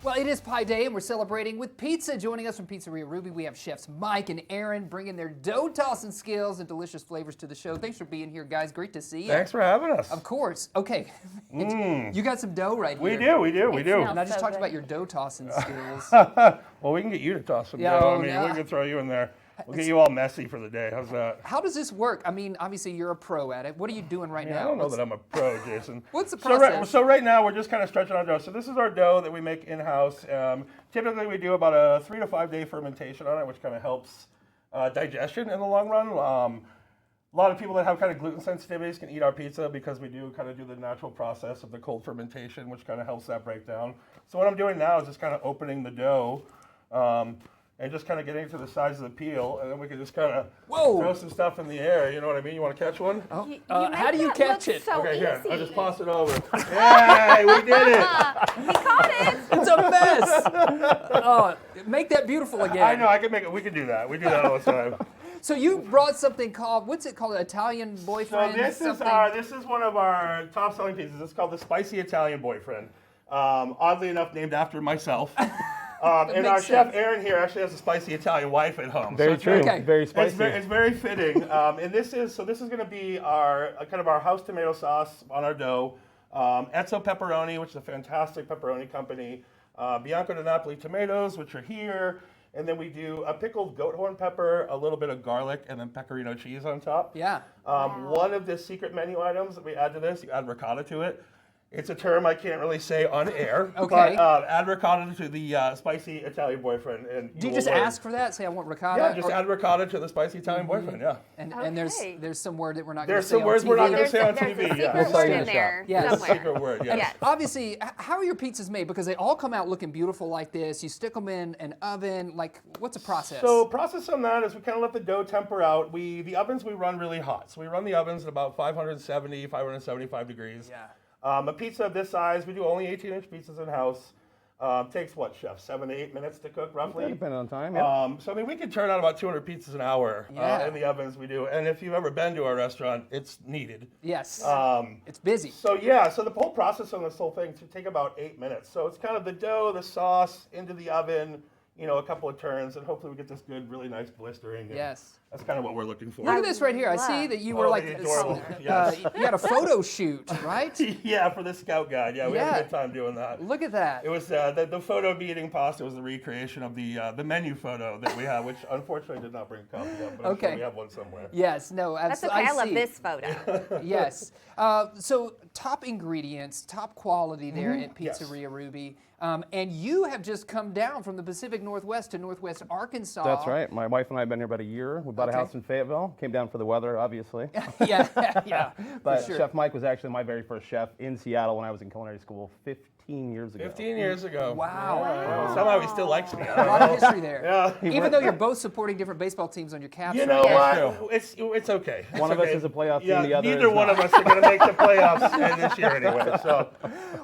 Well, it is Pie Day, and we're celebrating with pizza. Joining us from Pizzeria Ruby, we have chefs Mike and Aaron bringing their dough tossing skills and delicious flavors to the show. Thanks for being here, guys. Great to see you. Thanks for having us. Of course. Okay. You got some dough right We here. do. And I just talked about your dough tossing skills. Well, we can get you to toss some Yeah, dough. oh, We yeah. can throw you in there. We'll get you all messy for the day. How's that? How does this work? I mean, obviously you're a pro at it. What are you doing right now? I don't know that I'm a pro, Jason. What's the So process? so right now we're just kind of stretching our dough. So this is our dough that we make in-house. Typically we do about a 3 to 5 day fermentation on it, which kind of helps digestion in the long run. A lot of people that have kind of gluten sensitivities can eat our pizza because we do kind of do the natural process of the cold fermentation, which kind of helps that break down. So what I'm doing now is just kind of opening the dough and just kind of getting to the size of the peel, and then we can just kind of throw some stuff in the air. You know what I mean? You want to catch one? Oh. How do you catch it? So Okay, here. easy. I'll just toss it over. Yay, we did it! We caught it. It's a mess. Make that beautiful again. I know, I can make it. We can do that. We do that all the time. So you brought something called, what's it called, Italian So boyfriend? this is one of our top selling pizzas. It's called the Spicy Italian Boyfriend. Oddly enough, named after myself. And our chef Aaron here actually has a spicy Italian wife at home. Very true. Okay. Very spicy. It's very fitting. And this is going to be our kind of our house tomato sauce on our dough. Ezzo Pepperoni, which is a fantastic pepperoni company. Bianco de Napoli tomatoes, which are here. And then we do a pickled goat horn pepper, a little bit of garlic, and then pecorino cheese on top. Yeah. One of the secret menu items that we add to this, you add ricotta to it. It's a term I can't really say on air. Okay. But add ricotta to the spicy Italian boyfriend. And Do you just ask for that? Say, I want ricotta? Yeah, just add ricotta to the spicy Italian boyfriend, yeah. And there's some word that we're not going to There's say some words we're not TV. going to say on There's TV. a secret Yeah. word in there Yes. It's a somewhere. secret word, yes. Yes. Obviously, how are your pizzas made? Because they all come out looking beautiful like this. You stick them in an oven. Like, what's the process? So process on that is we kind of let the dough temper out. The ovens we run really hot. So we run the ovens at about 570, 575 degrees. Yeah. A pizza of this size, we do only 18-inch pizzas in-house. Takes what, chef, 7 to 8 minutes to cook roughly? Depending on time, yeah. So I mean, we can turn out about 200 pizzas an hour Yeah. in the ovens we do. And if you've ever been to our restaurant, it's needed. Yes. It's busy. So yeah, so the whole process on this whole thing should take about 8 minutes. So it's kind of the dough, the sauce, into the oven, a couple of turns, and hopefully we get this good, really nice blistering. And Yes. that's kind of what we're looking for. Look at this right here. I see that you were like, adorable. Yes. you had a photo shoot, right? Yeah, for the Scout Guide. Yeah, we had a good time doing that. Look at that. It was the photo of me eating pasta was the recreation of the menu photo that we have, which unfortunately did not bring a copy of, but I'm sure we have one somewhere. Yes, no, That's okay. I love this photo. Yes. So top ingredients, top quality there at Pizzeria Ruby. And you have just come down from the Pacific Northwest to Northwest Arkansas. That's right. My wife and I have been here about a year. We bought a house in Fayetteville. Came down for the weather, obviously. Yeah. But for sure. Chef Mike was actually my very first chef in Seattle when I was in culinary school 15 years ago. 15 years ago. Wow. Somehow he still likes me. A lot of history there. Yeah. Even though you're both supporting different baseball teams on your caps. You right know now. what? It's okay. It's One of us okay. is a playoff team, Yeah, the other neither is one not. of us are going to make the playoffs this year anyway. So,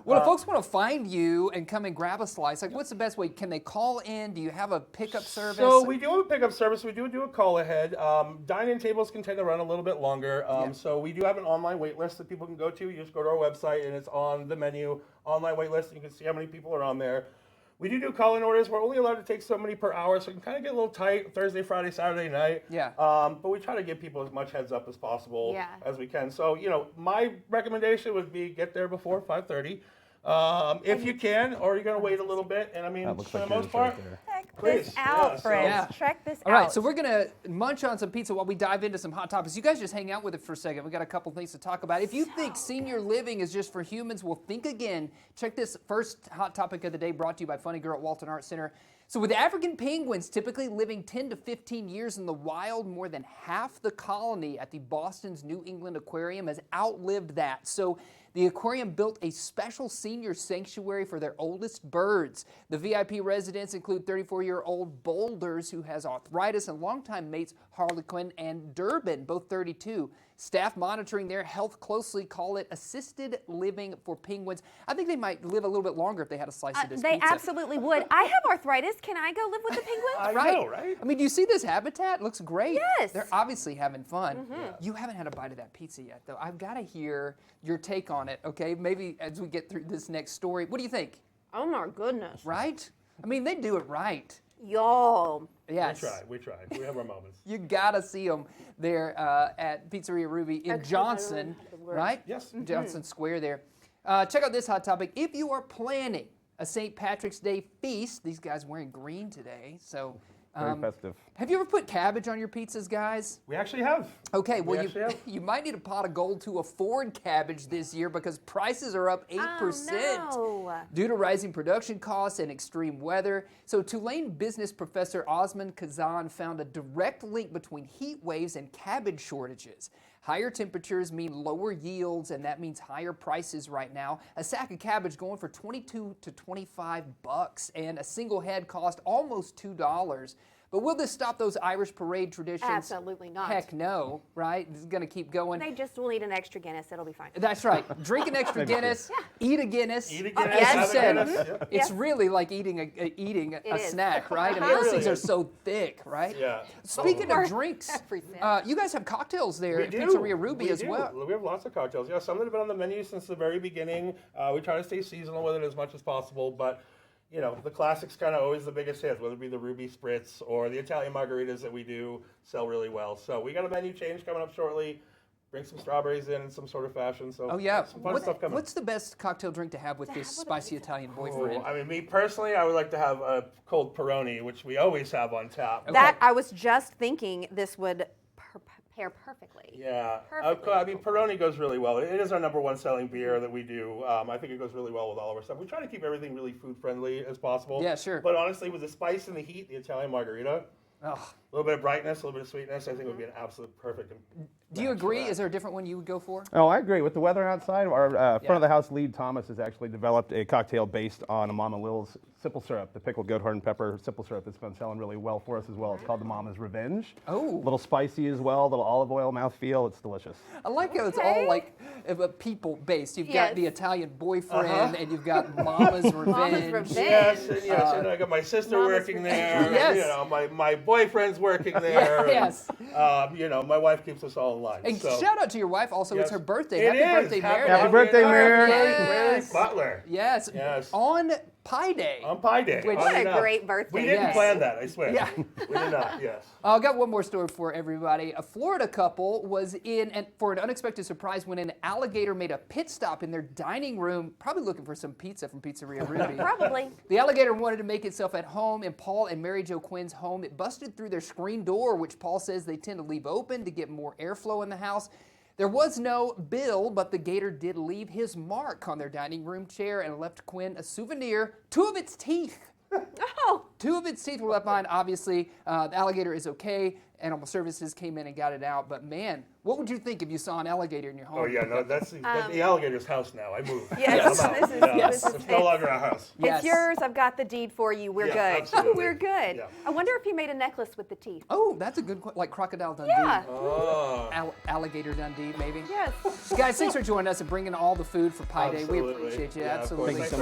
Well, if folks want to find you and come and grab a slice, like what's the best way? Can they call in? Do you have a pickup service? So we do have a pickup service. We do a call ahead. Dine-in tables can tend to run a little bit longer. So we do have an online wait list that people can go to. You just go to our website and it's on the menu, online wait list. And you can see how many people are on there. We do call-in orders. We're only allowed to take so many per hour, so it can kind of get a little tight Thursday, Friday, Saturday night. Yeah. But we try to give people as much heads up as possible as we can. So, my recommendation would be get there before 5:30. If you can, or you're going to wait a little bit. And I mean, for the most part, Check please. this out, Yeah, so- friends. Yeah. Check this out. All right, so we're going to munch on some pizza while we dive into some hot topics. You guys just hang out with it for a second. We got a couple things to talk about. If you think senior living is just for humans, well, think again. Check this first hot topic of the day brought to you by Funny Girl at Walton Art Center. So with African penguins typically living 10 to 15 years in the wild, more than half the colony at the Boston's New England Aquarium has outlived that. So the aquarium built a special senior sanctuary for their oldest birds. The VIP residents include 34-year-old Boulders, who has arthritis, and longtime mates Harlequin and Durbin, both 32. Staff monitoring their health closely call it assisted living for penguins. I think they might live a little bit longer if they had a slice of this They pizza. absolutely would. I have arthritis. Can I go live with the penguins? I know, right? I mean, do you see this habitat? It looks great. Yes. They're obviously having fun. You haven't had a bite of that pizza yet, though. I've got to hear your take on it, okay? Maybe as we get through this next story. What do you think? Oh my goodness. right? I mean, they do it right. Y'all. Yes. We try. We have our moments. You gotta see them there at Pizzeria Ruby in Excellent. Johnson, I don't have the word. right? Yes. Johnson Square there. Check out this hot topic. If you are planning a St. Patrick's Day feast, these guys wearing green today, so. Very festive. Have you ever put cabbage on your pizzas, guys? We actually have. Okay, well, actually have. you might need a pot of gold to afford cabbage this year because prices are up 8% Oh, no. due to rising production costs and extreme weather. So Tulane business professor Osman Kazan found a direct link between heat waves and cabbage shortages. Higher temperatures mean lower yields, and that means higher prices right now. A sack of cabbage going for 22 to 25 bucks, and a single head cost almost $2. But will this stop those Irish parade traditions? Absolutely not. Heck no, right? This is going to keep going. They just will need an extra Guinness. It'll be fine. That's right. Drink an extra Guinness, eat a Guinness. Eat a As Guinness, you have a said, Guinness, yeah. it's Yes. really like eating a is. snack, right? I mean, It those really things are is. so thick, right? Yeah. Speaking of Or drinks, every sip. you guys have cocktails there We at do. Pizzeria Ruby We as do. well. We have lots of cocktails. Yeah, some that have been on the menu since the very beginning. We try to stay seasonal with it as much as possible, but you know, the classics kind of always the biggest hits, whether it be the Ruby Spritz or the Italian margaritas that we do sell really well. So we got a menu change coming up shortly. Bring some strawberries in some sort of fashion. So Oh yeah. some fun stuff coming. What's the best cocktail drink to have with this spicy Italian boyfriend? I mean, me personally, I would like to have a cold Peroni, which we always have on tap. That I was just thinking this would pair perfectly. Yeah, Perfectly. I mean, Peroni goes really well. It is our #1 selling beer that we do. I think it goes really well with all of our stuff. We try to keep everything really food friendly as possible. Yeah, sure. But honestly, with the spice and the heat, the Italian margarita, Ugh. a little bit of brightness, a little bit of sweetness, I think would be an absolute perfect. Do you match for agree? that. Is there a different one you would go for? Oh, I agree. With the weather outside, our Yeah. front of the house lead, Thomas, has actually developed a cocktail based on a Mama Lil's simple syrup, the pickled goat heart and pepper simple syrup that's been selling really well for us as well. It's called the Mama's Revenge. Oh. A little spicy as well, a little olive oil mouthfeel. It's delicious. I like how it's Okay. all like people based. You've got Yes. the Italian boyfriend and you've got Mama's Revenge. Revenge. Yes, and I got my sister Mama's working revenge. there. Yes. You know, my boyfriend's working there. Yes. And, you know, my wife keeps us all in line. And so. shout out to your wife also. It's Yes. her birthday. It Happy is. birthday, Mary. Happy birthday, Mary. Mary Yes. Butler. Yes. Yes. On Pi Day. On Pie Day. Which- oddly What a enough. great birthday. We didn't Yes. plan that, I swear. Yeah. We did not, yes. I've got one more story for everybody. A Florida couple was in, and for an unexpected surprise, when an alligator made a pit stop in their dining room, probably looking for some pizza from Pizzeria Ruby. Probably. The alligator wanted to make itself at home in Paul and Mary Jo Quinn's home. It busted through their screen door, which Paul says they tend to leave open to get more airflow in the house. There was no bill, but the gator did leave his mark on their dining room chair and left Quinn a souvenir, 2 of its teeth. Oh. 2 of its teeth were left behind. Obviously, the alligator is okay. Animal Services came in and got it out. But man, what would you think if you saw an alligator in your home? Oh, yeah, no, that's the alligator's house now. I moved. Yes, I'm out. this is- Yeah, this is- it's no longer a house. Yes. It's yours. I've got the deed for you. We're Yeah, good. absolutely. We're good. Yeah. I wonder if he made a necklace with the teeth. Oh, that's a good like Crocodile Dundee. Yeah. Oh. Alligator Dundee, maybe. Yes. Guys, thanks for joining us and bringing all the food for Pi Day. We Absolutely. appreciate you. Yeah, of course. Absolutely. Thanks so for much.